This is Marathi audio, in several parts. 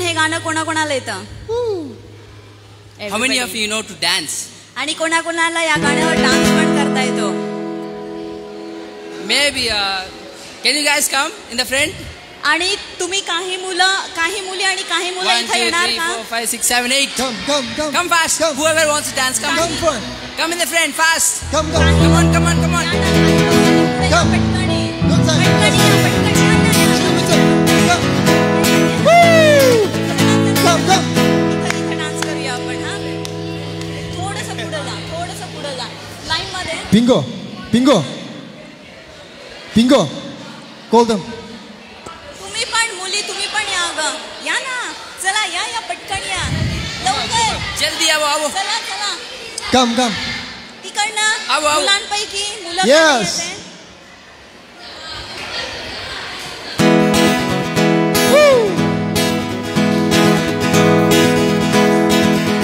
म्हणून हे गाणं कोणाकोणाला येतं? How many of you know to dance? आणि कोणाकोणाला या गाण्यावर डान्स पण करता येतो? Maybe can you guys come in the front? आणि तुम्ही काही मुली आणि काही मुलं 1 इथे 2 येणार 3 का? 4 5 6 7 8 Come fast. Whoever wants to dance, come. Come in the front fast. Come on. Come. पटकनी Good time. पटकनी Come. इथे डान्स करूया आपण. हा थोडंसं पुढे जा लाईन मध्ये. Bingo. Call them. तुम्ही पण या ना. चला या पटकन या लवकर. जल्दी आओ. चला Come. तिकडनं मुलांपैकी मुलं Yes.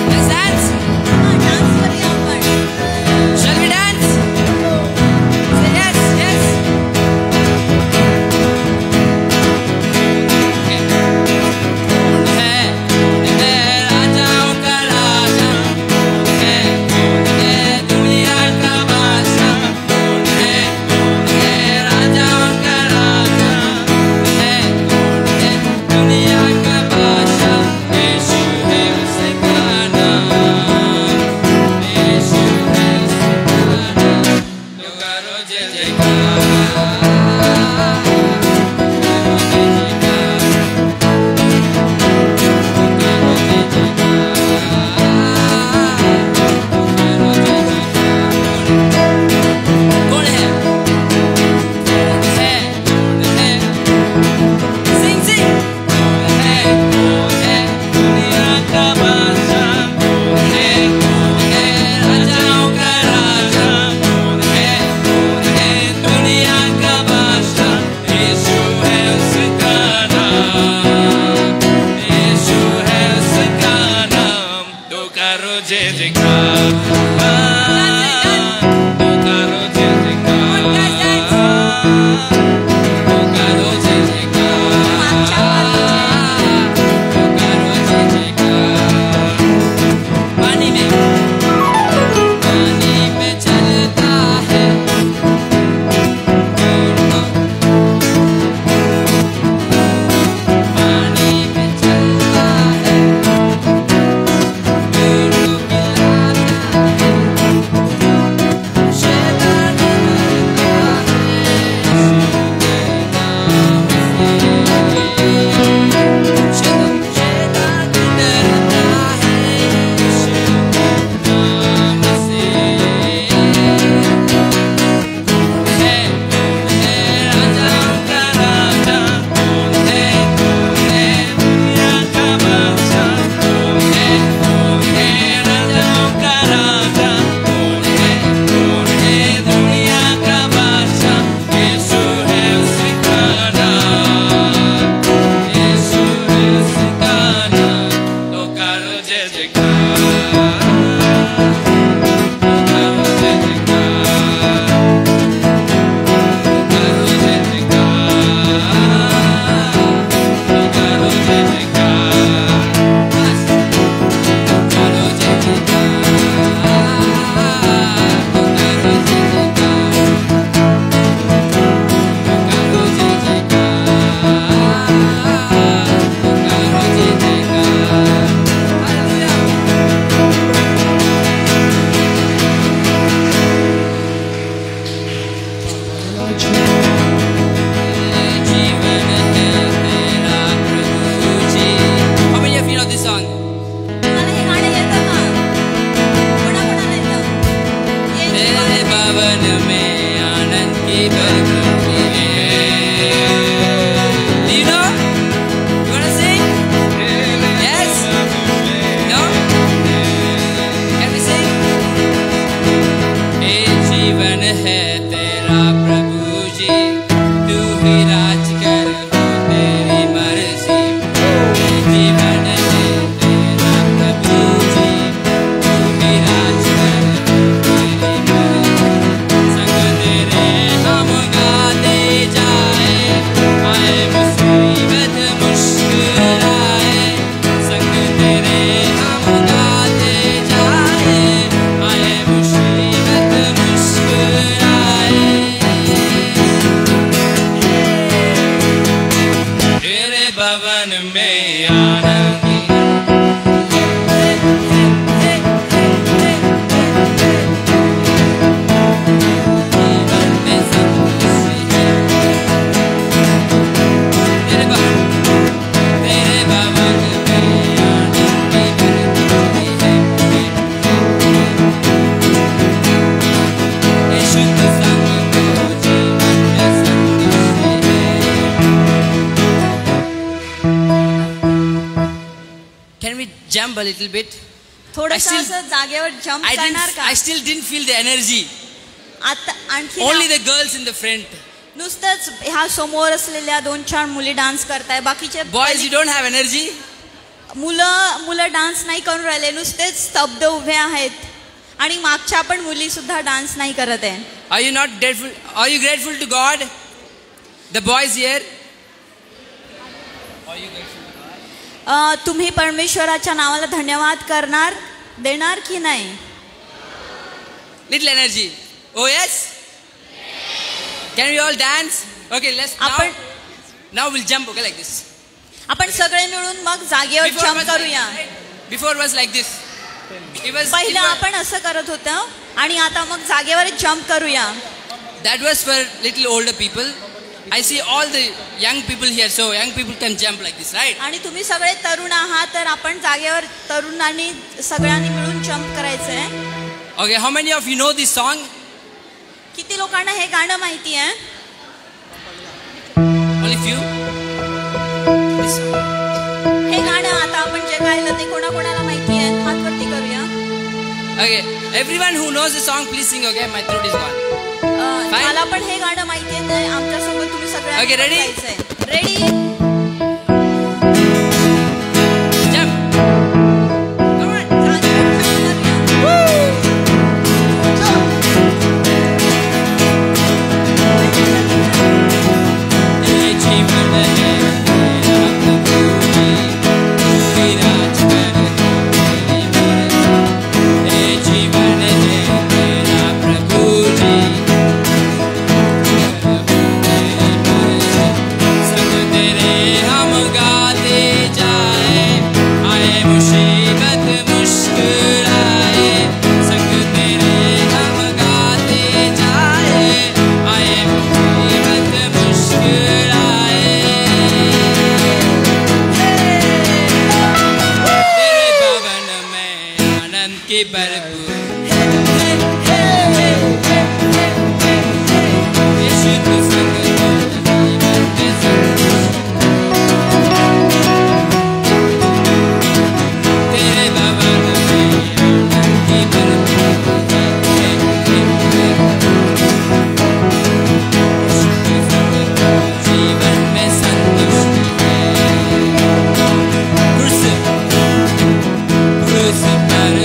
Let's dance. डान्स करूया आपण. Shall we dance? Say yes. राजाओं का राजा कौन है दुनिया का बादशाह कौन है भवन में आनंद की जीवन में संतोषी है तेरे भवन में आनंद की बरकती है ये शुद्ध संग को जीवन में संतोषी है। Can we jump a little bit? थोडंसं I still- असं जागेवर जम्प करणार का? I still didn't feel the energy. आता आणखी Only the girls in the front. नुसतंच ह्या समोर असलेल्या 2-4 मुली डान्स करताय, बाकीचे Boys, you don't have energy? मुलं डान्स नाही करून राहिले, नुसतेच स्तब्ध उभे आहेत आणि मागच्या पण मुली सुद्धा डान्स नाही करत आहे. Are you not grateful? Are you grateful to God? The boys here? Are you grateful to God? तुम्ही परमेश्वराच्या नावाला धन्यवाद देणार की नाही? Little energy. Oh yes? Can we all dance? Okay, let's now we'll jump. Okay, like this. आपण सगळे मिळून मग जागेवर जम्प करूया. Before was like this. पहिलं आपण असं करत होतो आणि आता मग जागेवर जम्प करूया. That was for little older people. I see all the young people here, so young people can jump like this, right? आणि तुम्ही सगळे तरुण आहात, तर आपण जागेवर तरुणांनी सगळ्यांनी मिळून जम्प करायचंय. Okay, how many of you know this song? किती लोकांना हे गाणं माहिती आहे? Only few. This song. हे गाणं आता आपण जे गायलं ते कोणाकोणाला माहिती आहे? हात वरती करूया. Okay, everyone who knows the song, please sing. Okay, my throat is gone. Fine. मला पण हे गाणं माहिती आहे, तर आमच्यासोबत तुम्ही सगळ्यांनी Okay, ready? गायचंय. रेडी? Jump. Come on. ये जीवन है तेरा प्रभु जी, तू ही राज कर तेरी मर्जी। ये जीवन है तेरा प्रभु जी, तेरी मर्जी। संग तेरे हम गाते जाए, आए मुसीबत मुश्किल आए। संग तेरे हम गाते जाए, आए मुसीबत मुश्किल आए। तेरे भवन में आनंद की भरपूर यीशु तू संग को जीवन में संतोष। तेरे भवन में आनंद की भरपूर यीशु तू संग को जीवन में संतुष्टि है। क्रूस पर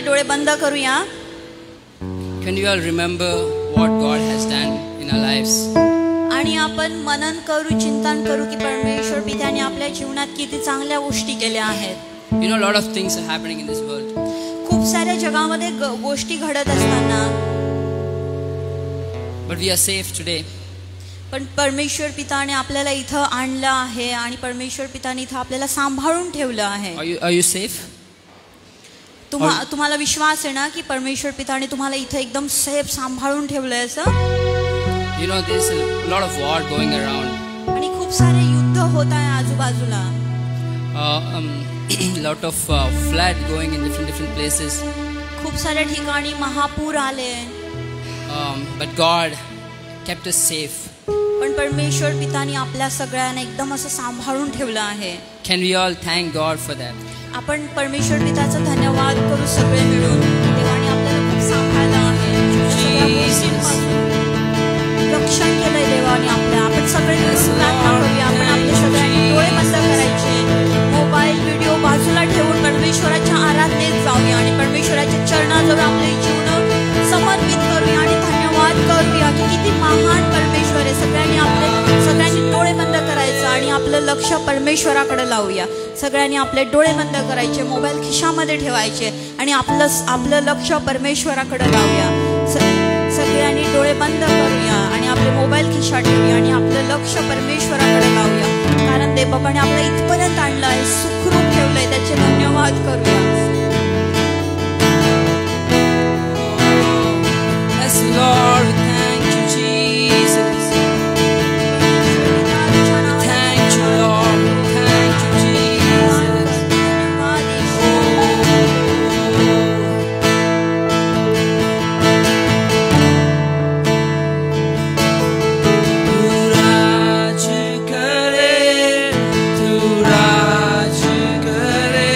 डोळे बंद करूया. Can we all remember what God has done in our lives? आणि आपण मनन करू, चिंतन करू की परमेश्वर पित्याने आपल्या जीवनात किती चांगल्या गोष्टी केल्या आहेत. You know, a lot of things are happening in this world. खूप साऱ्या जगामध्ये गोष्टी घडत असताना But we are safe today. पण परमेश्वर पिताने आपल्याला इथं आणलं आहे आणि परमेश्वर पिताने इथं आपल्याला सांभाळून ठेवलं आहे. Are you safe? तुम्हाला विश्वास आहे ना की परमेश्वर पिताने तुम्हाला इथं एकदम सेफ सांभाळून ठेवलंय असं? You know, there's a lot of war going around. आणि खूप सारे युद्ध होत आहे आजूबाजूला. Lot of flood going in different places. खूप साऱ्या ठिकाणी महापूर आले. But God kept us safe. पण परमेश्वर पिताने आपल्या सगळ्यांना एकदम असं सांभाळून ठेवलं आहे. Can we all thank God for that? आपण परमेश्वर पिताचा धन्यवाद करू सगळे मिळून. देवाने आपल्याला खूप सांभाळलं आहे. रक्षण केलंय देवाने आपल्या. आपण सगळे प्रार्थना करूया. आपण आपले सगळ्यांनी डोळे बंद करायचे, मोबाईल व्हिडिओ बाजूला ठेवून परमेश्वराच्या आराधनेत जाऊया आणि परमेश्वराच्या चरणाजवळ आपले जीवन समर्पित करूया आणि धन्यवाद करूया की किती महान परमेश्वर आहे. सगळ्यांनी डोळे बंद करायचं आणि आपलं लक्ष परमेश्वराकडे लावूया. सगळ्यांनी आपले डोळे बंद करायचे, मोबाईल खिशामध्ये ठेवायचे आणि आपलं लक्ष परमेश्वराकडे लावूया. सगळ्यांनी डोळे बंद करूया आणि आपले मोबाईल खिशात ठेवूया आणि आपलं लक्ष परमेश्वराकडे लावूया. कारण देवबापाने आपल्याला इथपर्यंत आणलं आहे, सुखरूप ठेवलंय, त्याचे धन्यवाद करूया. Yes, Lord, thank you, Jesus. Thank you, Lord. Thank you, Jesus. Tu raj kare, tu raj kare,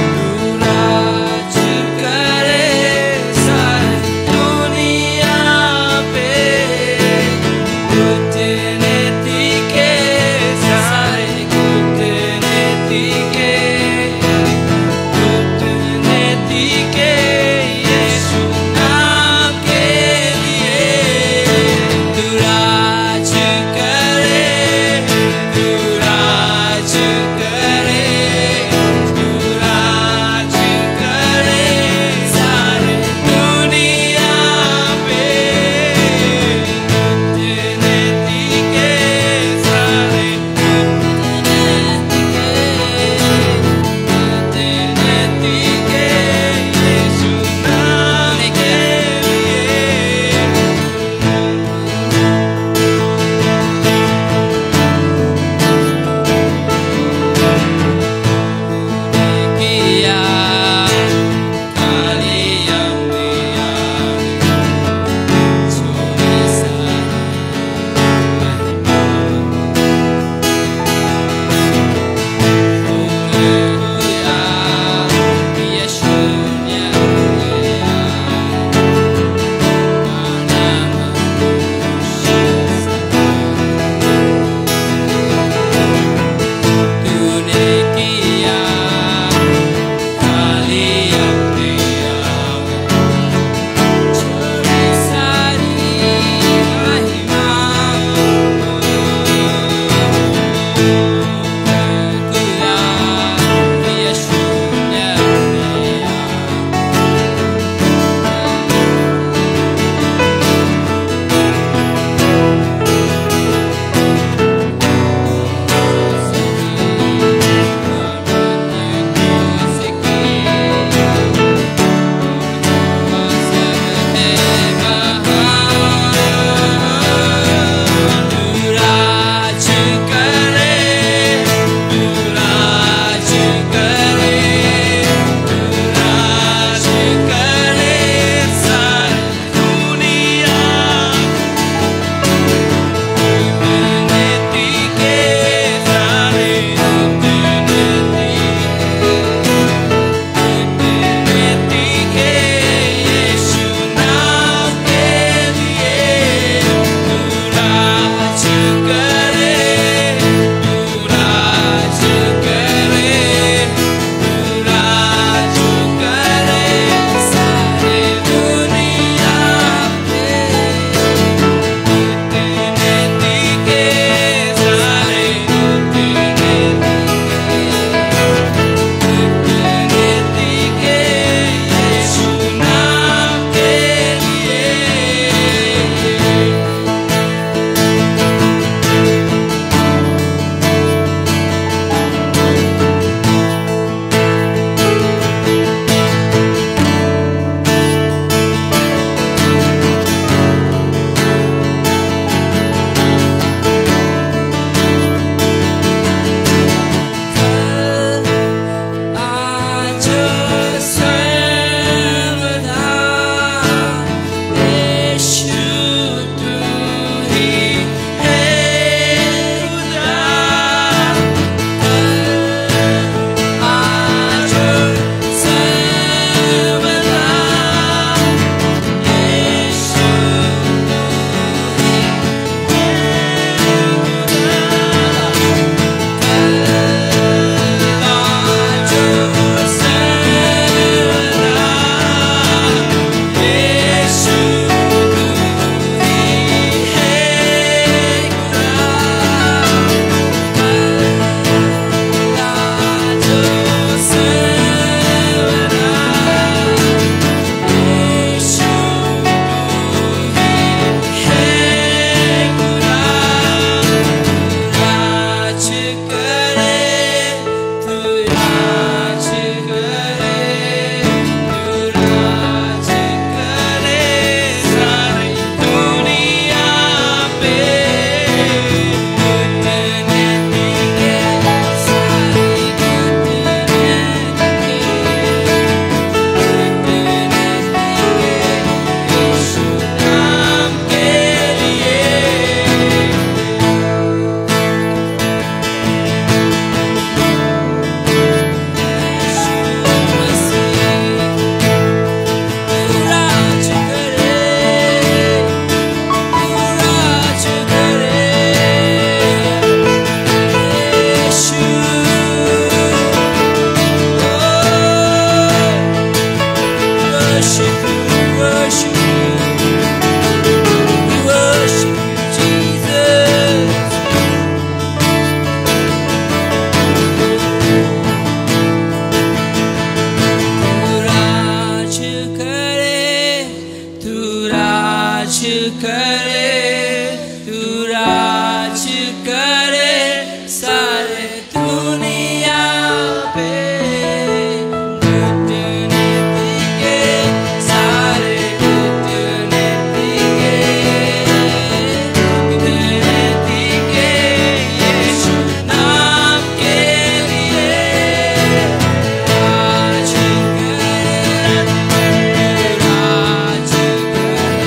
tu करे, तू राज करे सारे दुनिया पे। घुटने टिके सारे घुटने टिके, घुटने टिके यीशु नाम के लिए। राज करे, राज करे,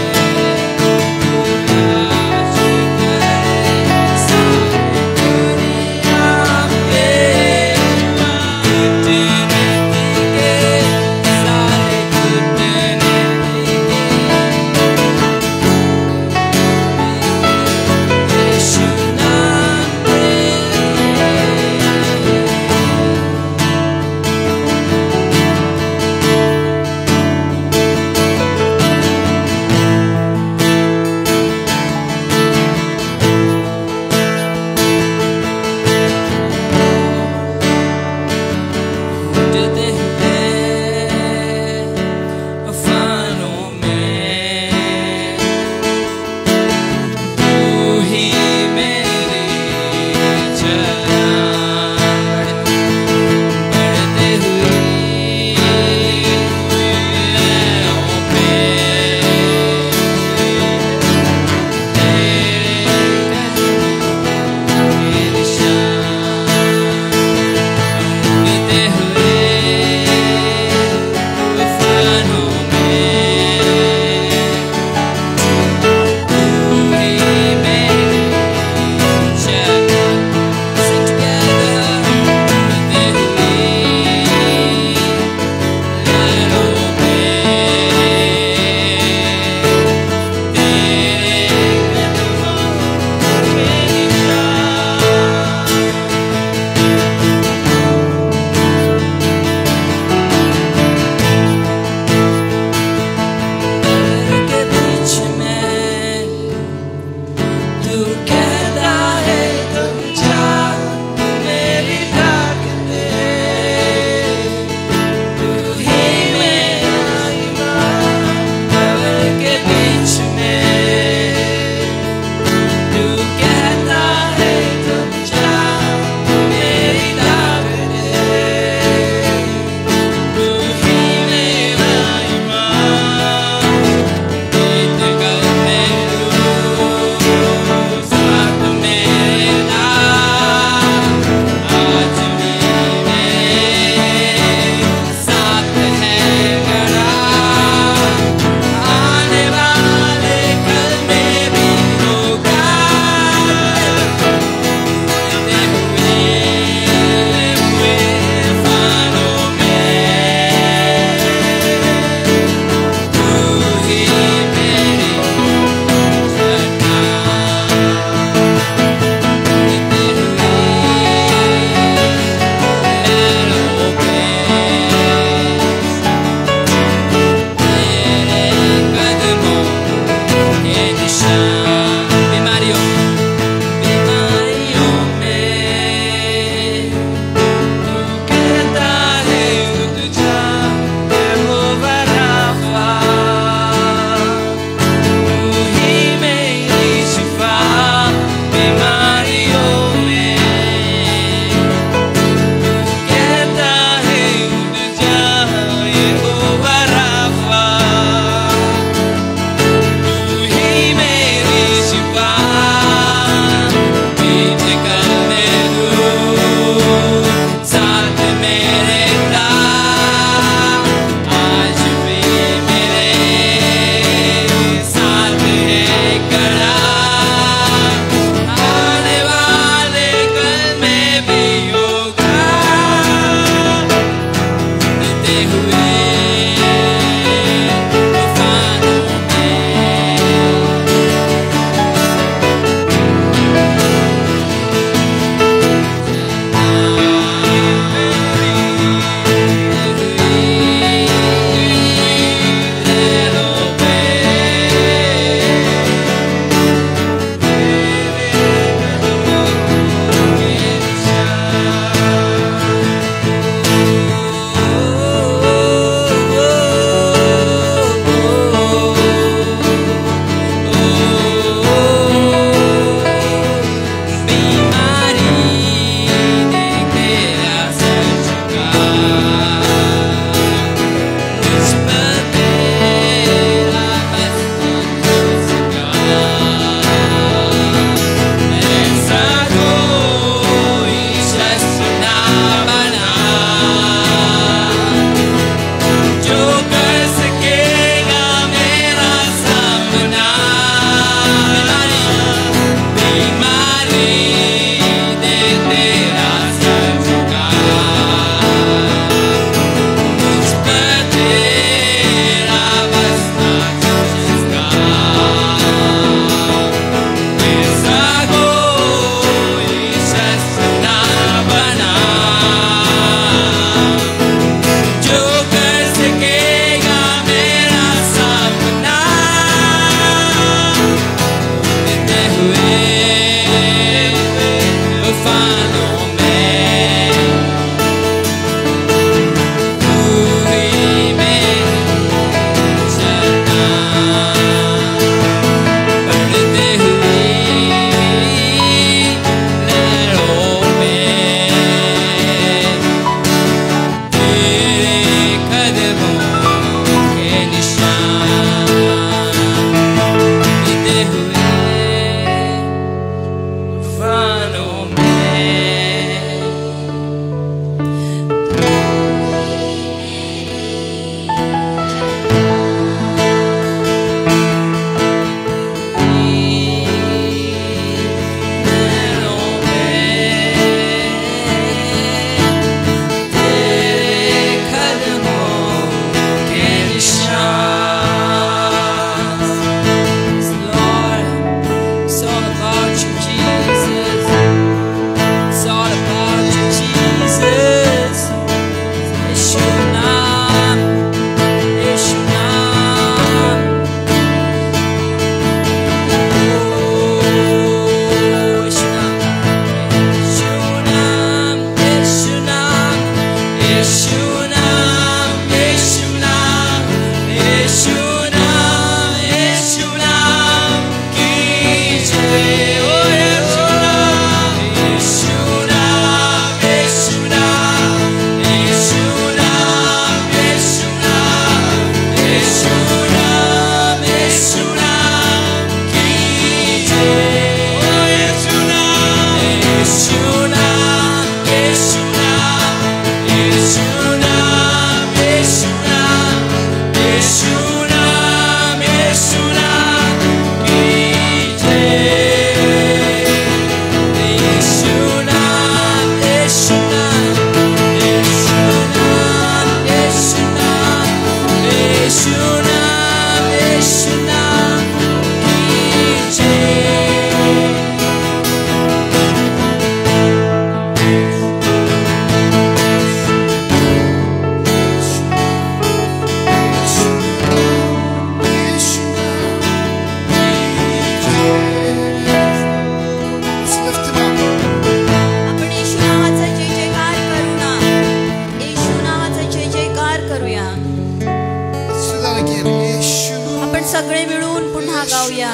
सगळे मिळून पुन्हा गाऊया.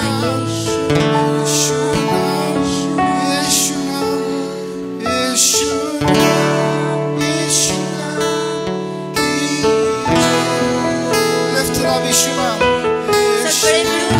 सगळे मिळून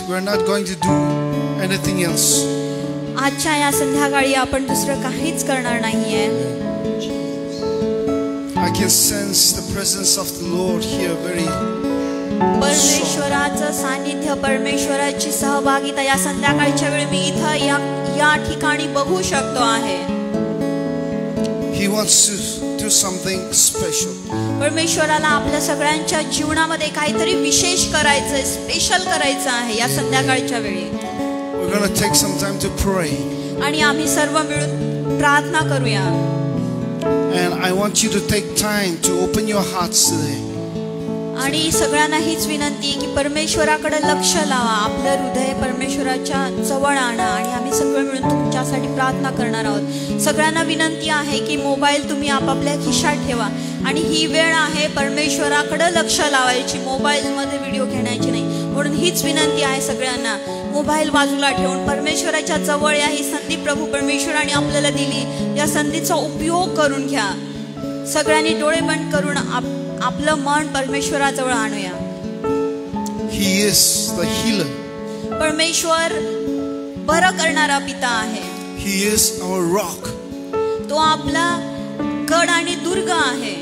we're not going to do anything else. आजच्या या संध्याकाळी आपण दुसरं काहीच करणार नाहीये. I can sense the presence of the Lord here very. परमेश्वराचं सानिध्य, परमेश्वराची सहभागिता या संध्याकाळच्या वेळी मी इथं या ठिकाणी बघू शकतो आहे. He wants to do something special. परमेश्वराला आपल्या सगळ्यांच्या जीवनामध्ये काहीतरी विशेष करायचंय, स्पेशल करायचं आहे या संध्याकाळच्या वेळी. We're going to take some time to pray. आणि आम्ही सर्व मिळून प्रार्थना करूया. And I want you to take time to open your hearts today. आणि सगळ्यांना हीच विनंती की परमेश्वराकडे लक्ष लावा, आपलं हृदय परमेश्वराच्या जवळ आणा आणि आम्ही सगळे मिळून तुमच्यासाठी प्रार्थना करणार आहोत. सगळ्यांना विनंती आहे की मोबाईल तुम्ही आपापल्या खिशात ठेवा आणि ही वेळ आहे परमेश्वराकडे लक्ष लावायची, मोबाईलमध्ये व्हिडिओ घेण्याची नाही. म्हणून हीच विनंती आहे सगळ्यांना, मोबाईल बाजूला ठेवून परमेश्वराच्या जवळ या. ही संधी प्रभू परमेश्वराने आपल्याला दिली, या संधीचा उपयोग करून घ्या. सगळ्यांनी डोळे बंद करून आपलं मन परमेश्वराजवळ आणूया. He is the healer. परमेश्वर बरं करणारा पिता आहे. He is our rock. तो आपला गड आणि दुर्ग आहे.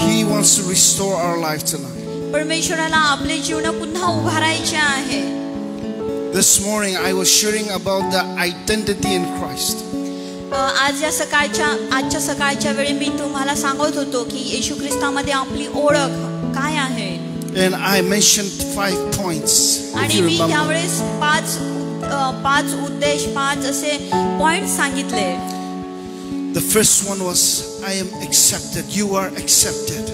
He wants to restore our life tonight. परमेश्वराला आपले जीवन पुन्हा उभारायचे आहे. This morning I was sharing about the identity in Christ. आजच्या सकाळच्या वेळी मी तुम्हाला सांगत होतो की येशू ख्रिस्तामध्ये आपली ओळख काय आहे. And I mentioned 5 points. आणि मी यावेळेस पाच उद्देश, 5 असे पॉइंट सांगितले. The first one was I am accepted. You are accepted.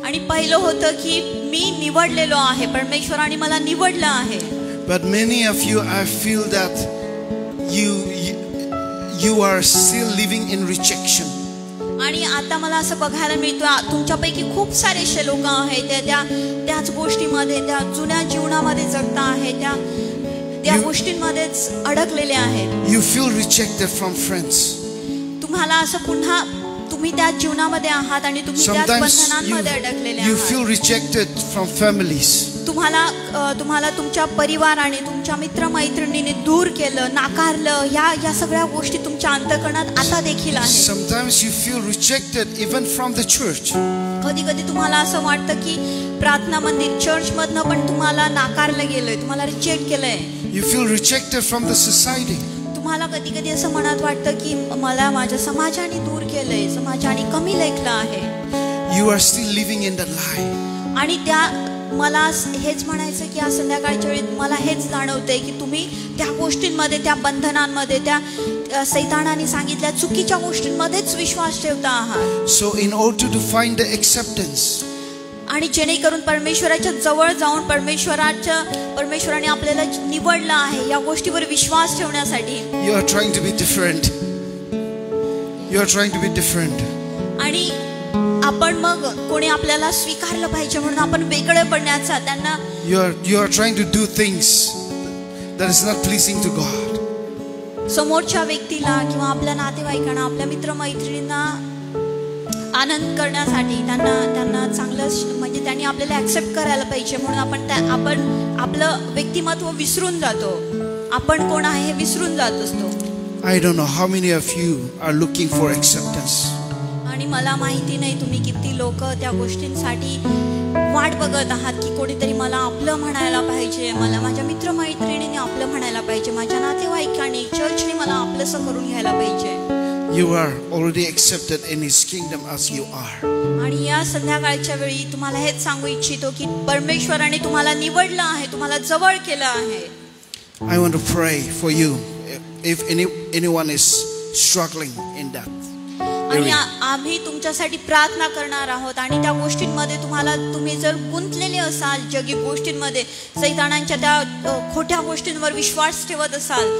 आणि पहिलं होतं की मी निवडलेलो आहे, परमेश्वराने मला निवडलं आहे. But many of you, I feel that you are still living in rejection. आणि आता मला असं बघायला मिळतं तुमच्यापैकी खूप सारे असे लोक आहेत त्याच गोष्टीमध्ये, त्या जुन्या जीवनामध्ये जगता आहेत, त्या गोष्टींमध्येच अडकलेले आहेत. You feel rejected from friends. तुम्हाला असं पुन्हा तुम्ही त्या जीवनामध्ये आहात आणि तुम्ही त्या बंधनांमध्ये अडकलेले आहात. You feel rejected from families. तुम्हाला तुमच्या परिवाराने, तुमच्या मित्रमैत्रिणींनी दूर केलं, नाकारलं. या सगळ्या गोष्टी तुमच्या अंतःकरणात आता देखील आहेत. Sometimes you feel rejected even from the church. कधी तुम्हाला असं वाटतं की प्रार्थना मंदिर, चर्च मधनं पण तुम्हाला नाकारलं गेलंय, तुम्हाला रिजेक्ट केलंय. You feel rejected from the society. तुम्हाला कधी असं मनात वाटतं की मला माझ्या समाजाने दूर केलंय, समाजाने कमी लेखलं आहे. You are still living in the lie. आणि मला हेच म्हणायचं की आज संध्याकाळच्या वेळी मला हेच जाणवतंय की तुम्ही त्या गोष्टींमध्ये, त्या बंधनांमध्ये, त्या सैतानाने सांगितल्या चुकीच्या गोष्टींमध्येच विश्वास ठेवता आहात. So in order to find the acceptance, आणि जेणेकरून परमेश्वराच्या जवळ जाऊन परमेश्वराने आपल्याला निवडलं आहे या गोष्टीवर विश्वास ठेवण्यासाठी you are trying to be different. You are trying to be different. आणि आपण मग कोणी आपल्याला स्वीकारलं पाहिजे म्हणून आपण वेगळे पडण्याचा त्यांना You are trying to do things that is not pleasing to God. समोरच्या व्यक्तीला किंवा आपल्या नातेवाईकांना आपल्या मित्रमैत्रिणींना आनंद करण्यासाठी त्यांना चांगलं म्हणजे त्यांनी आपल्याला ऍक्सेप्ट करायला पाहिजे म्हणून आपण आपलं व्यक्तिमत्व विसरून जातो. आपण कोण आहे हे विसरून जात असतो. I don't know how many of you are looking for acceptance. आणि मला माहिती नाही तुम्ही किती लोक त्या गोष्टींसाठी वाट बघत आहात की कोणीतरी मला आपलं म्हणायला पाहिजे, मला माझ्या मित्रमैत्रिणीने आपलं म्हणायला पाहिजे, माझ्या नातेवाईकांनी चर्चने मला आपलंसं करून घ्यायला पाहिजे. You are already accepted in His kingdom as you are. आणि या संध्याकाळच्या वेळी तुम्हाला हेच सांगू इच्छितो की परमेश्वराने तुम्हाला निवडलं आहे, तुम्हाला जवळ केलं आहे. I want to pray for you if anyone is struggling in that. आणि आम्ही तुमच्यासाठी प्रार्थना करणार आहोत. आणि त्या गोष्टींमध्ये तुम्ही जर गुंतलेले असाल जगी गोष्टींमध्ये, सैतानांच्या त्या खोट्या गोष्टींवर विश्वास ठेवत असाल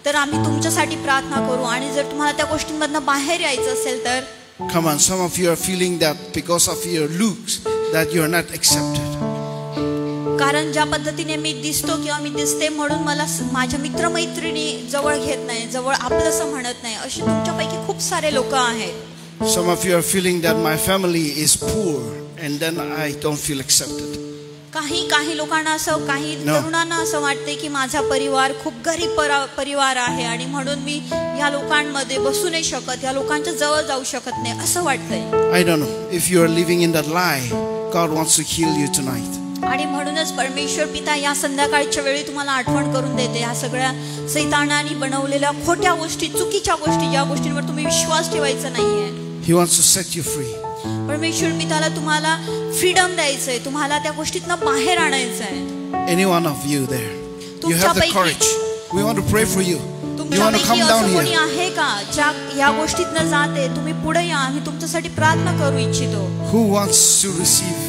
तर आम्ही तुमच्यासाठी प्रार्थना करू. आणि जर तुम्हाला त्या गोष्टींमधनं बाहेर यायचं असेल तर Come on, some of you are feeling that because of your looks that you are not accepted. कारण ज्या पद्धतीने मी दिसतो किंवा मी दिसते म्हणून मला माझ्या मित्रमैत्रिणी जवळ घेत नाही, जवळ आपलंसं म्हणत नाही, असे तुमच्यापैकी खूप सारे लोक आहेत. Some of you are feeling that my family is poor and then I don't feel accepted. काही लोकांना असं, काही तरुणांना असं वाटते की माझा परिवार खूप गरीब परिवार आहे आणि म्हणून मी या लोकांमध्ये बसू नाही शकत, या लोकांच्या जवळ जाऊ शकत नाही असं वाटतंय. I don't know if you are living in that lie. God wants to heal you tonight. आणि म्हणूनच परमेश्वर पिता या संध्याकाळच्या वेळी तुम्हाला आठवण करून देते ह्या सगळ्या सैतानाने बनवलेल्या खोट्या गोष्टी, चुकीच्या गोष्टी, ज्या गोष्टींवर तुम्ही विश्वास ठेवायचा नाहीये. He wants to set you free. परमेश्वर पिताला तुम्हाला फ्रीडम द्यायचंय, तुम्हाला त्या गोष्टीतनं बाहेर आणायचंय. Any one of you there, you have the courage. We want to pray for you. You want to come down कोणी here. आहे का ज्या या गोष्टीतनं जाते, तुम्ही पुढे या, आम्ही तुमच्यासाठी प्रार्थना करू इच्छितो. Who wants to receive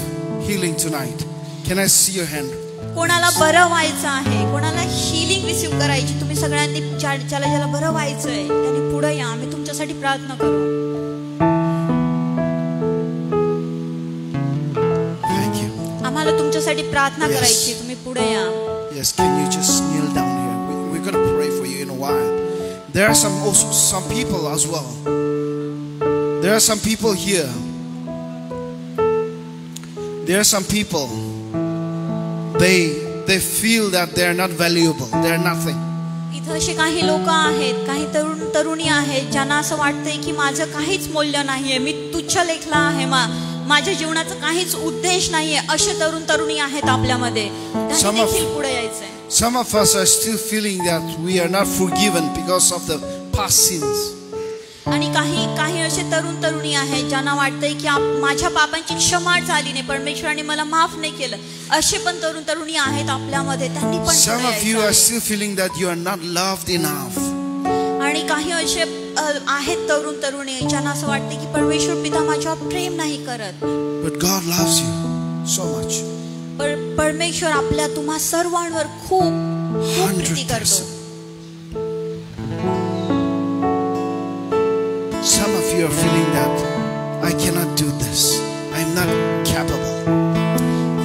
healing tonight? Can I see your hand? कोणाला बरं व्हायचं आहे, कोणाला हीलिंग रिसीव्ह करायची, तुम्ही सगळ्यांनी ज्याला बरं व्हायचंय त्यांनी पुढे या, आम्ही तुमच्यासाठी प्रार्थना करू. Thank you. आम्हाला तुमच्यासाठी प्रार्थना करायची, तुम्ही पुढे या. Yes, can you just kneel down here? We're going to pray for you in a while. There are some people as well. There are some people here. There are some people. They feel that they are not valuable. They are nothing. इथं असे काही लोक आहेत, काही तरुणी आहेत ज्यांना असं वाटतंय की माझं काहीच मूल्य नाहीये, मी तुच्छ लेखला आहे, माझ्या जीवनाचा काहीच उद्देश नाहीये, असे तरुणी आहेत आपल्यामध्ये. त्यांनी देखील पुढे यायचंय. Some of us are still feeling that we are not forgiven because of the past sins. आणि काही असे तरुणी आहेत ज्यांना वाटतंय की माझ्या पापांची क्षमा झाली नाही, परमेश्वराने मला माफ नाही केलं, असे पण तरुणी आहेत आपल्यामध्ये. त्यांनी पण Some of you are still feeling that you are not loved enough. आणि काही असे आहेत तरुणी ज्यांना असं वाटतं की परमेश्वर पिता माझ्यावर प्रेम नाही करत. But God loves you so much. परमेश्वर तुम्हा सर्वांवर खूप प्रीती करतो. Some of you are feeling that I cannot do this. I am not capable.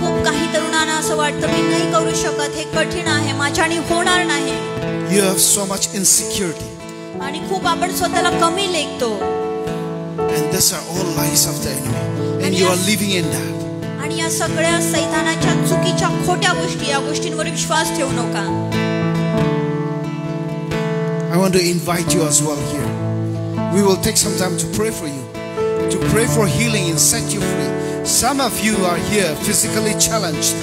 खूप काही तरुणांना असं वाटतं मी नाही करू शकत, हे कठीण आहे, माझ्याने होणार नाही. You have so much insecurity. आणि खूप आपण स्वतःला कमी लेखतो. And these are all lies of the enemy. And you are living in that. आणि या सगळ्या सैतानाच्या चुकीच्या खोट्या गोष्टी, या गोष्टींवर विश्वास ठेवू नका. I want to invite you as well here. We will take some time to pray for you, to pray for healing and set you free. Some of you are here physically challenged.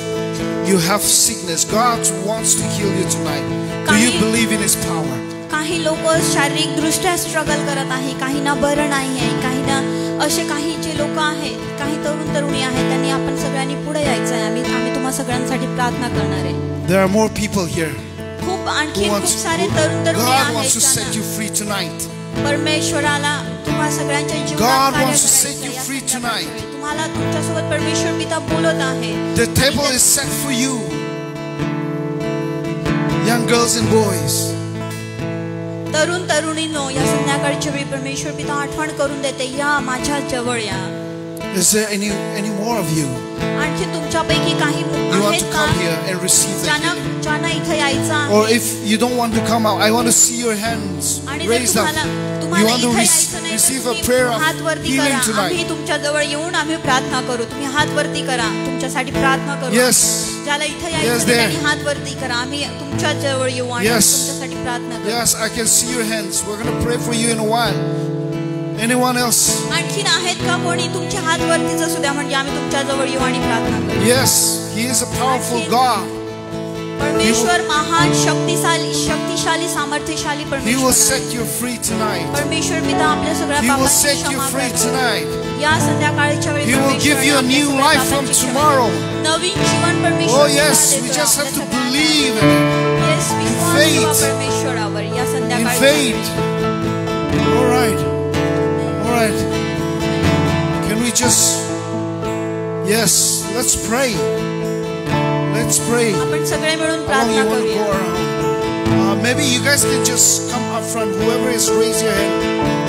You have sickness. God wants to heal you tonight. Do you believe in His power? काही लोक शारीरिक दृष्ट्या स्ट्रगल करत आहे, काही ना बरं नाही आहे, काही ना असे काही जे लोक आहेत, काही तरुणी आहेत, त्यांनी आपण सगळ्यांनी पुढे यायचं आहे. आम्ही तुम्हा सगळ्यांसाठी प्रार्थना करणार आहे. There are more people here. आणखी खूप सारे तरुणी God wants to set you free tonight. परमेश्वराला तुम्हा सगळ्यांच्या जीवनात God wants to set you free tonight. तुम्हाला तुमच्यासोबत परमेश्वर पिता बोलत आहे. The table is set for you, young girls and boys. तरुण तरुणींनो या संध्याकाळच्या वेळी परमेश्वर पिता आठवण करून देते, या माझ्या जवळ या. Is there any more of you? आणखी तुमच्यापैकी काही You want आहेत to का come here and receive the healing? ज्यांना इथे यायचं Or आहे? if you don't want to come out, I want to see your hands आणि जर raised up. You तुम्हाला want to इथे यायचं नाही receive तर a तुम्ही prayer of हात वरती healing करा. tonight. आम्ही तुमच्या जवळ येऊन आम्ही प्रार्थना करू. तुम्ही हात वरती करा, तुमच्यासाठी प्रार्थना करू. Yes. ज्याला इथे Yes, यायचं नाही there. त्यांनी हात वरती करा. आम्ही तुमच्या जवळ येऊ आणि Yes. तुमच्यासाठी प्रार्थना करू. Yes, I can see your hands. We're going to pray for you in a while. Anyone else? आणखीन आहेत का कोणी? तुमचे हात वरतीच असू द्या, म्हणजे आम्ही तुमच्या जवळ येऊ आणि प्रार्थना करू. Yes, He is a powerful God. परमेश्वर महान शक्तिशाली सामर्थ्यशाली He will परमेश्वर set आहे. you free tonight. परमेश्वर पिता आपल्या सगळ्या He will पापांची set you क्षमा free करतो. tonight. या संध्याकाळच्या वेळी He will परमेश्वर give you a आपल्या new सगळ्या life from पापांची क्षमा tomorrow. करतो. नवीन जीवन परमेश्वर Oh yes, देतो we just have to आपल्या सगळ्यांना. believe in it. Yes, Vishwas faith. ठेवा परमेश्वरावर या In संध्याकाळच्या faith. All right. All right. Can we just... Yes, let's pray. Let's pray. आपण सगळे मिळून How long प्रार्थना you want to go करूया. around? Maybe you guys can just come up front. Whoever is, raise your hand.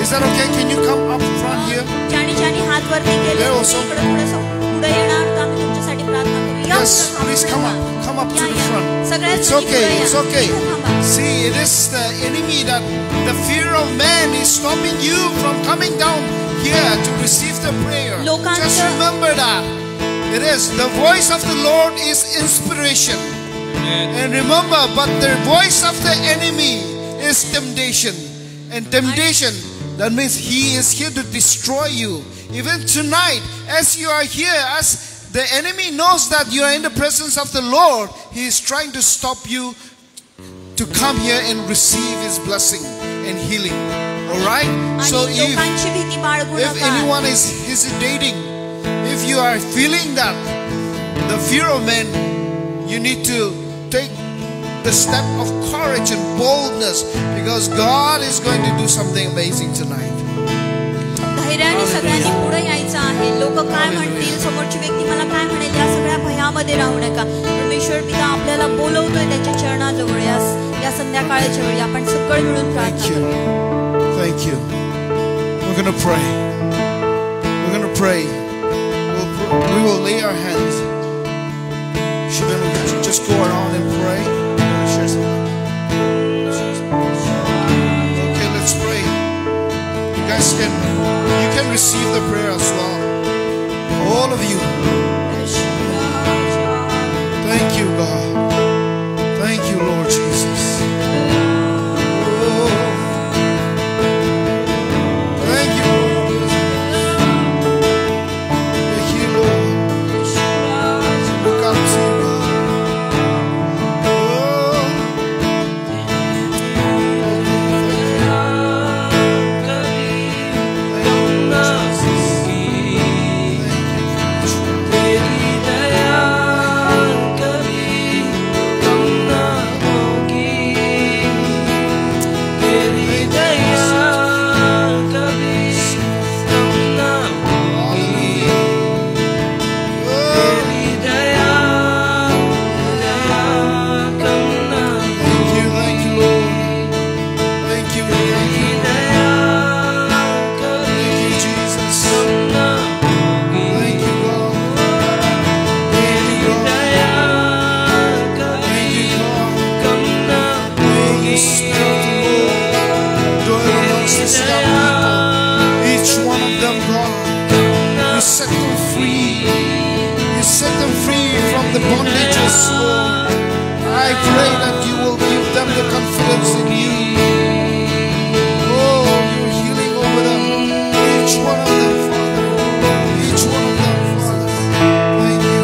Is that okay? Can you come up front here? ज्याने हात वरती केले There तुम्ही also. इकडे थोडंसं पुढे येणार तर आम्ही तुमच्यासाठी प्रार्थना करू. या Yes, पुढे please थांबा. come up. Come up to या, the या. front. सगळ्यात It's जणी okay. पुढे या. It's okay. इथे थांबा. See, it is the enemy that the fear of man is stopping you from coming down here to receive the prayer. लोकांचं- Just remember that. It is. The voice of the Lord is inspiration. And remember, but the voice of the enemy is temptation. And temptation, that means he is here to destroy you. Even tonight, as you are here, as the enemy knows that you are in the presence of the Lord, he is trying to stop you to come here and receive his blessing and healing. Alright? So आणि लोकांची भीती बाळगू if नका. anyone is hesitating, if you are feeling that the fear of man, you need to take the step of courage and boldness, because God is going to do something amazing tonight. धैर्याने सगळ्यांनी पुढे यायचं आहे. लोक काय म्हणतील, समोरची व्यक्ती मला काय म्हणेल, या सगळ्या भयामध्ये राहू नका. परमेश्वर पिता आपल्याला बोलवतोय त्याच्या चरणाजवळ. या संध्याकाळच्या वेळी आपण सगळे मिळून Thank प्रार्थना you. करू. Thank you. We're going to pray. We're going to pray. We will lay our hands. Shimon, would you just go around and pray? Share some. Okay, let's pray. You guys can receive the prayer as well. All of you. Thank you, God. Thank you, Lord Jesus. Oh. Thank you, Lord. Thank you, Lord. Look up to you, God. Oh. Thank you, Lord. Thank you, Lord. Thank you, Jesus. Thank you, God. Thank you, God. Thank you, God. May the Spirit of the Lord dwell amongst this young people. Each one of them, God. You set them free. You set them free from the bondages, Lord. I pray that you will give them the confidence in you. Oh, you're healing over them. Each one of them, Father. Each one of them, Father. Thank you.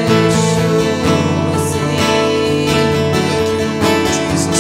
Thank you, Lord Jesus.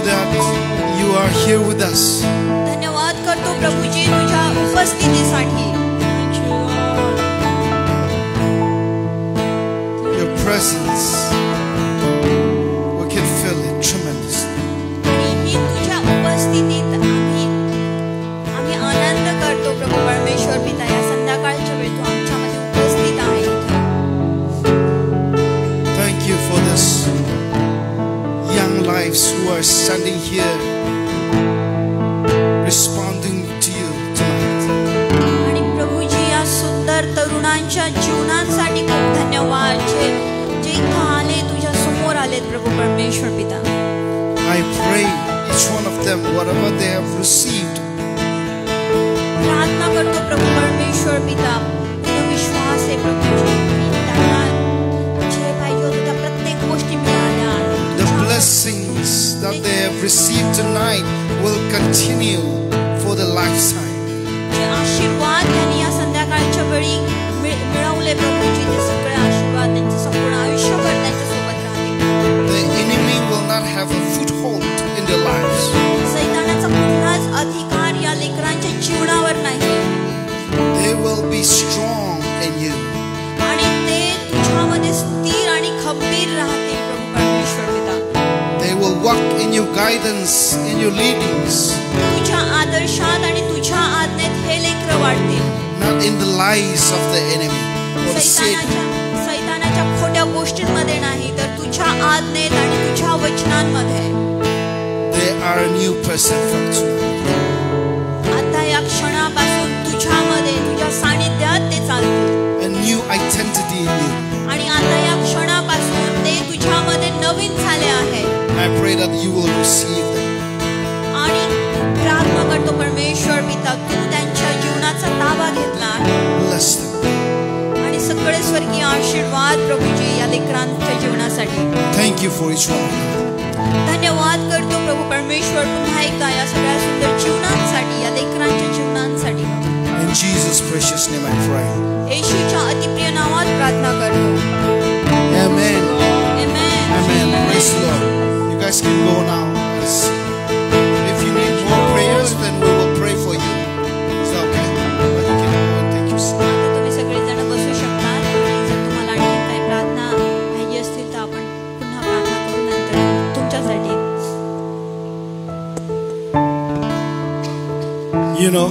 that you are here with us. धन्यवाद करतो प्रभूजी तुझ्या उपस्थितीसाठी. Your presence, we can feel it tremendously. आणि ही तुझ्या उपस्थितीत आम्ही आनंद करतो प्रभू परमेश्वर पिता. या संध्याकाळच्या वेळी तू आमच्यामध्ये उपस्थित आहे. Thank you for this young lives who are standing here responding to you tonight. आणि प्रभूजी या सुंदर तरुणांच्या जीवनांसाठी खूप धन्यवाद जे इथं आले तुझ्या समोर आलेत प्रभू परमेश्वर पिता. I pray each one of them, whatever they have received, प्रार्थना करतो प्रभु परमेश्वर पिता. तुझा विश्वास आहे प्रभूजी त्यांना जे पाहिजे होतं त्या प्रत्येक गोष्टी मिळाल्या. the blessings that they have received tonight will continue for the lifetime. जे आशीर्वाद त्यांनी या संध्याकाळच्या वेळी मिळवले प्रभूजी ते सगळे आशीर्वाद त्यांचे संपूर्ण आयुष्यभर त्यांच्यासोबत राहतील. The enemy will not have a foothold in their lives. सैतानाचा कुठलाच अधिकार या लेकरांच्या जीवनावर नाही. They will be strong in you. आणि ते तुझ्यामध्ये स्थिर आणि खंबीर राहतील प्रभू परमेश्वर पिता. They will walk in your guidance, in your leadings, तुझ्या आदर्शात आणि तुझ्या आज्ञेत हे लेकरं वाढतील. not in the lies of the enemy or the Satan. सैतानाच्या खोट्या गोष्टींमध्ये नाही तर तुझ्या आज्ञेत आणि तुझ्या वचनांमध्ये. They are a new person from tonight. आता या क्षणापासून तुझ्यामध्ये तुझ्या सानिध्यात ते चालतील. A new identity in you. आणि आता या क्षणापासून ते तुझ्यामध्ये नवीन झाले आहे. I pray that you will receive them. आणि प्रार्थना करतो परमेश्वर पिता तू त्यांच्या जीवनाचा ताबा घेतला आहे. Bless them. आणि सगळे स्वर्गीय आशीर्वाद प्रभूजी या लेकरांच्या जीवनासाठी. Thank you for each one of them. धन्यवाद करतो प्रभू परमेश्वर पुन्हा एकदा या सगळ्या सुंदर जीवनांसाठी या लेकरांच्या जीवनांसाठी. In Jesus' precious name I pray. येशूच्या अतिप्रिय नावात प्रार्थना करतो. Amen. Amen. Amen. Praise the Lord. You guys can go now. If you need more prayers, then we will pray for you. Is that okay? But you can go and take your seat. आता तुम्ही सगळेजण बसू शकतात. आणि जर तुम्हाला आणखी काही प्रार्थना पाहिजे असतील तर आपण पुन्हा प्रार्थना करू नंतर तुमच्यासाठी. You know,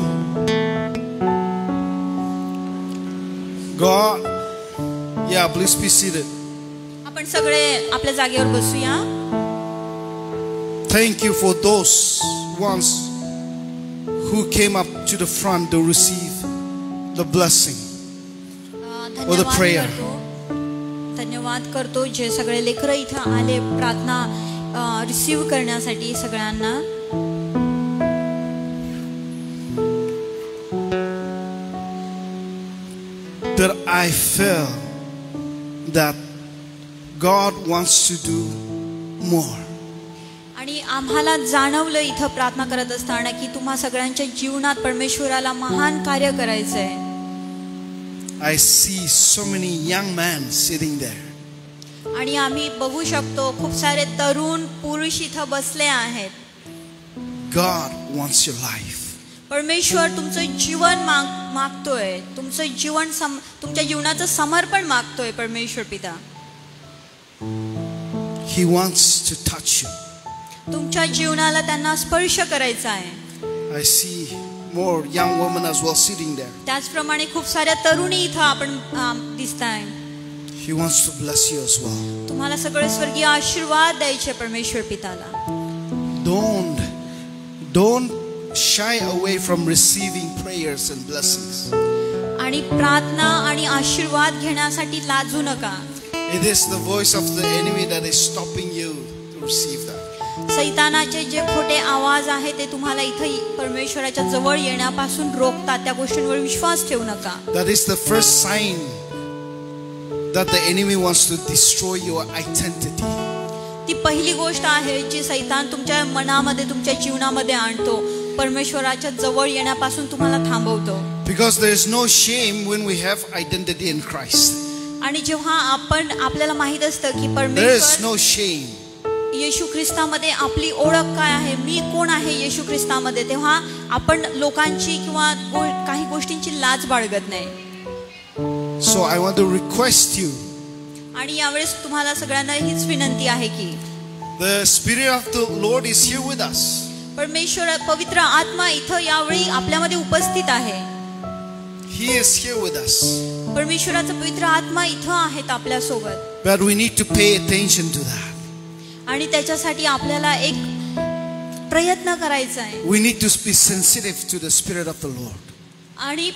God, yeah, please be seated. आपण सगळे आपल्या जागेवर बसूया. Thank you for those ones who came up to the front to receive the blessing. धन्यवाद prayer. करतो. धन्यवाद करतो जे सगळे लेकरं इथं आले प्रार्थना रिसीव करण्यासाठी सगळ्यांना. That I feel that God wants to do more. आणि आम्हाला जाणवलं इथं प्रार्थना करत असताना की तुम्हा सगळ्यांच्या जीवनात परमेश्वराला महान कार्य करायचंय. I see so many young men sitting there. आणि आम्ही बघू शकतो खूप सारे तरुण पुरुष इथं बसले आहेत. God wants your life. परमेश्वर तुमचं जीवन मागतोय. तुमचं जीवन तुमच्या जीवनाचं समर्पण मागतोय परमेश्वर पिता. He wants to touch you. तुमच्या जीवनाला त्यांना स्पर्श करायचा आहे. I see more young women as well sitting there. त्याचप्रमाणे खूप साऱ्या तरुणी इथं आपण दिसताय. He wants to bless you as well. तुम्हाला सगळे स्वर्गीय आशीर्वाद द्यायचे परमेश्वर पिताला. Don't shy away from receiving prayers and blessings. आणि प्रार्थना आणि आशीर्वाद घेण्यासाठी लाजू नका. It is the voice of the enemy that is stopping you to receive that. सैतानाचे जे खोटे आवाज आहे ते तुम्हाला इथे परमेश्वराच्या जवळ येण्यापासून रोखतात. त्या गोष्टींवर विश्वास ठेवू नका. That is the first sign that the enemy wants to destroy your identity. ती पहिली गोष्ट आहे जी सैतान तुमच्या मनामध्ये तुमच्या जीवनामध्ये आणतो. परमेश्वराच्या जवळ येण्यापासून तुम्हाला थांबवतो. Because there is no shame when we have identity in Christ. आणि जेव्हा आपल्याला माहित असतं की There is परमेश्वर no shame. येशू ख्रिस्तामध्ये आपली ओळख काय आहे, मी कोण आहे येशू ख्रिस्तामध्ये, तेव्हा आपण लोकांची किंवा काही गोष्टींची लाज बाळगत नाही. So I want to request you, आणि यावेळेस तुम्हाला सगळ्यांना हीच विनंती आहे की the Spirit of the Lord is here with us. परमेश्वर पवित्र आत्मा इथं यावेळी आपल्यामध्ये उपस्थित आहे. He is here with us. परमेश्वराचा पवित्र आत्मा इथं आहेत आपल्या सोबत. But we need to pay attention to that. आणि त्याच्यासाठी आपल्याला एक प्रयत्न करायचा आहे. We need to be sensitive to the Spirit of the Lord. आणि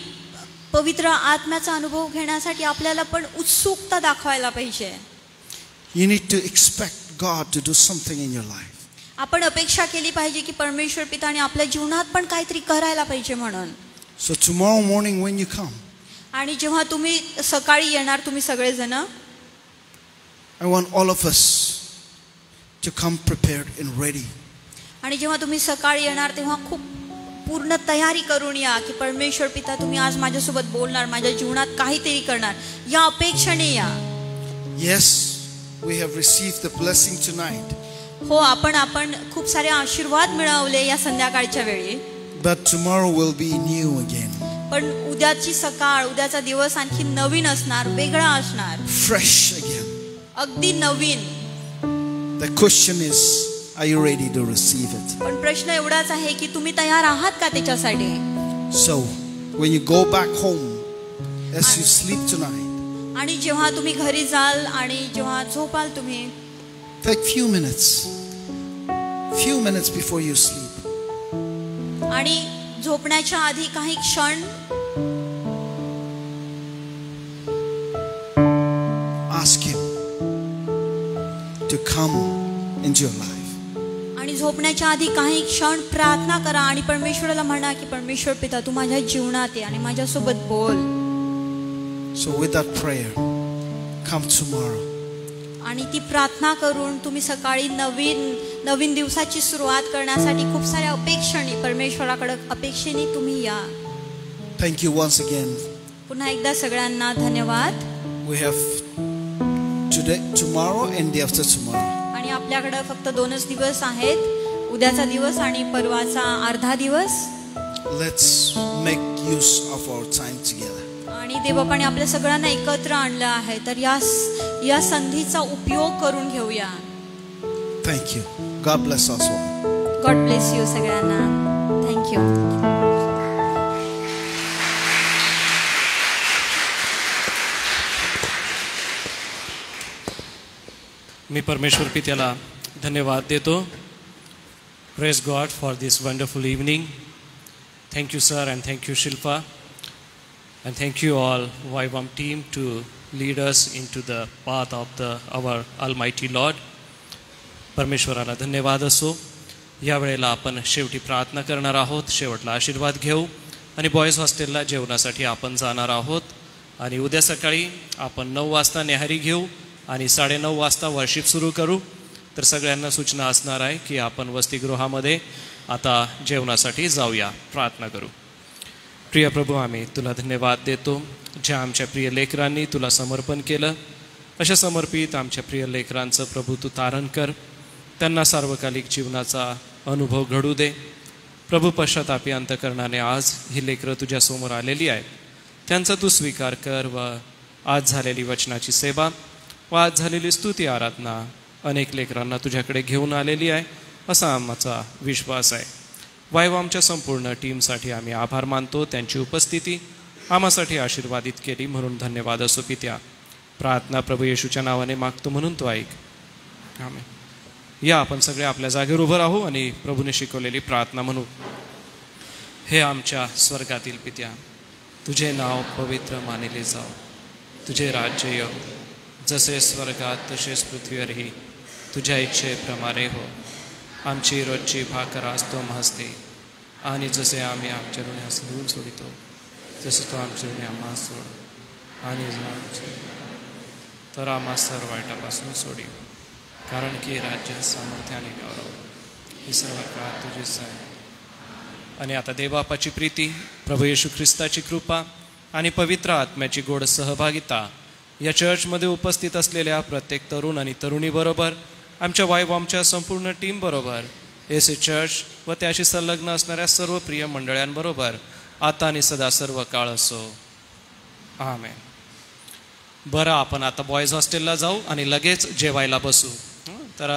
पवित्र आत्म्याचा अनुभव घेण्यासाठी आपल्याला पण उत्सुकता दाखवायला पाहिजे. You need to expect God to do something in your life. आपण अपेक्षा केली पाहिजे की परमेश्वर पिताने आपल्या जीवनात पण काहीतरी करायला पाहिजे म्हणून. So tomorrow morning when you come, आणि जेव्हा तुम्ही सकाळी येणार तुम्ही सगळेजण, I want all of us to come prepared and ready. आणि जेव्हा तुम्ही सकाळी येणार तेव्हा खूप पूर्ण तयारी करून या की परमेश्वर पिता तुम्ही आज माझ्यासोबत बोलणार, माझ्या जीवनात काहीतरी करणार, या अपेक्षेने या. Yes, we have received the blessing tonight. हो, आपण खूप सारे आशीर्वाद मिळवले या संध्याकाळच्या वेळी. But tomorrow will be new again. पण उद्याची सकाळ, उद्याचा दिवस आणखी नवीन असणार, वेगळा असणार, Fresh again. अगदी नवीन. The question is, are you ready to receive it? पण प्रश्न एवढाच आहे की तुम्ही तयार आहात का त्याच्यासाठी. So, when you go back home, as you sleep tonight, आणि जेव्हा तुम्ही घरी जाल आणि जेव्हा झोपाल तुम्ही, take few minutes before you sleep. आणि झोपण्याच्या आधी काही क्षण Ask Him to come into your life. आणि झोपण्याच्या आधी काही क्षण प्रार्थना करा आणि परमेश्वराला म्हणा की परमेश्वर पिता तू माझ्या जीवनात ये आणि माझ्यासोबत बोल. So with that prayer, come tomorrow. आणि ती प्रार्थना करून तुम्ही सकाळी नवीन दिवसाची सुरुवात करण्यासाठी खूप साऱ्या अपेक्षेने परमेश्वराकडे अपेक्षेने तुम्ही या. Thank you once again. पुन्हा एकदा सगळ्यांना धन्यवाद. We have today, tomorrow and day after tomorrow. आणि आपल्याकडे फक्त 2च दिवस आहेत, उद्याचा दिवस आणि परवाचा अर्धा दिवस. Let's make use of our time together. आणि देवबापाने आपल्या सगळ्यांना एकत्र आणलं आहे, तर या संधीचा उपयोग करून घेऊया. Thank you. God bless us all. God bless you सगळ्यांना. थँक्यू. मी परमेश्वर पित्याला धन्यवाद देतो. Praise God for this wonderful evening. Thank you sir and thank you Shilpa and thank you all YWAM team to lead us into the path of our Almighty Lord. परमेश्वराला धन्यवाद असो. या वेळेला आपण शेवटी प्रार्थना करणार आहोत, शेवटला आशीर्वाद घेऊ आणि बॉयज हॉस्टेलला जेवणासाठी आपण जाणार आहोत. आणि उद्या सकाळी आपण 9 वाजता न्याहारी घेऊ आणि 9:30 वाजता वर्शिप सुरू करू. तर सगळ्यांना सूचना असणार आहे की आपण वसतिगृहामध्ये आता जेवणासाठी जाऊया. प्रार्थना करू. प्रिय प्रभू, आम्ही तुला धन्यवाद देतो. ज्या आमच्या प्रिय लेकरांनी तुला समर्पण केलं, अशा समर्पित आमच्या प्रिय लेकरांचं प्रभू तू तारण कर. त्यांना सार्वकालिक जीवनाचा अनुभव घडू दे. प्रभू, पश्चातापी अंतकरणाने आज ही लेकरं तुझ्यासमोर आलेली आहेत, त्यांचा तू स्वीकार कर. व आज झालेली वचनाची सेवा व आज झालेली स्तुती आराधना अनेक लेकरांना तुझ्याकडे घेऊन आलेली आहे, असा आमचा विश्वास आहे. YWAMच्या संपूर्ण टीमसाठी आम्ही आभार मानतो. त्यांची उपस्थिती आम्हासाठी आशीर्वादित केली म्हणून धन्यवाद असो पित्या. प्रार्थना प्रभू येशूच्या नावाने मागतो म्हणून तो ऐक. आमेन. या आपण सगळे आपल्या जागेवर उभं राहू आणि प्रभूने शिकवलेली प्रार्थना म्हणू. हे आमच्या स्वर्गातील पित्या, तुझे नाव पवित्र मानले जाओ, तुझे राज्य येऊ, जसे स्वर्गात तसेच पृथ्वीवरही तुझ्या इच्छेप्रमाणे हो. आमची रोजची भाकर आज तो आम्हास दे, आणि जसे आम्ही आमच्या ऋणी धुवून सोडितो तसे तो आमच्या ऋणी आम्हा सोड, आणि तर आम्हा सर्व वाईटापासून सोडी. कारण की राज्य, सामर्थ्य आणि गौरव ही सर्व काळ तुझीच आहे. आणि आता देवबापाची प्रीती, प्रभू येशू ख्रिस्ताची कृपा आणि पवित्र आत्म्याची गोड सहभागिता या चर्चमध्ये उपस्थित असलेल्या प्रत्येक तरुण आणि तरुणीबरोबर आमच्या आमच्या संपूर्ण टीम बरोबर एसी चर्च व त्याशी संलग्न असणाऱ्या सर्व प्रिय मंडळांबरोबर आता आणि सदा सर्व काळ असो. आमेन. बरं, आपण आता बॉयज हॉस्टेलला जाऊ आणि लगेच जेवायला बसू. तर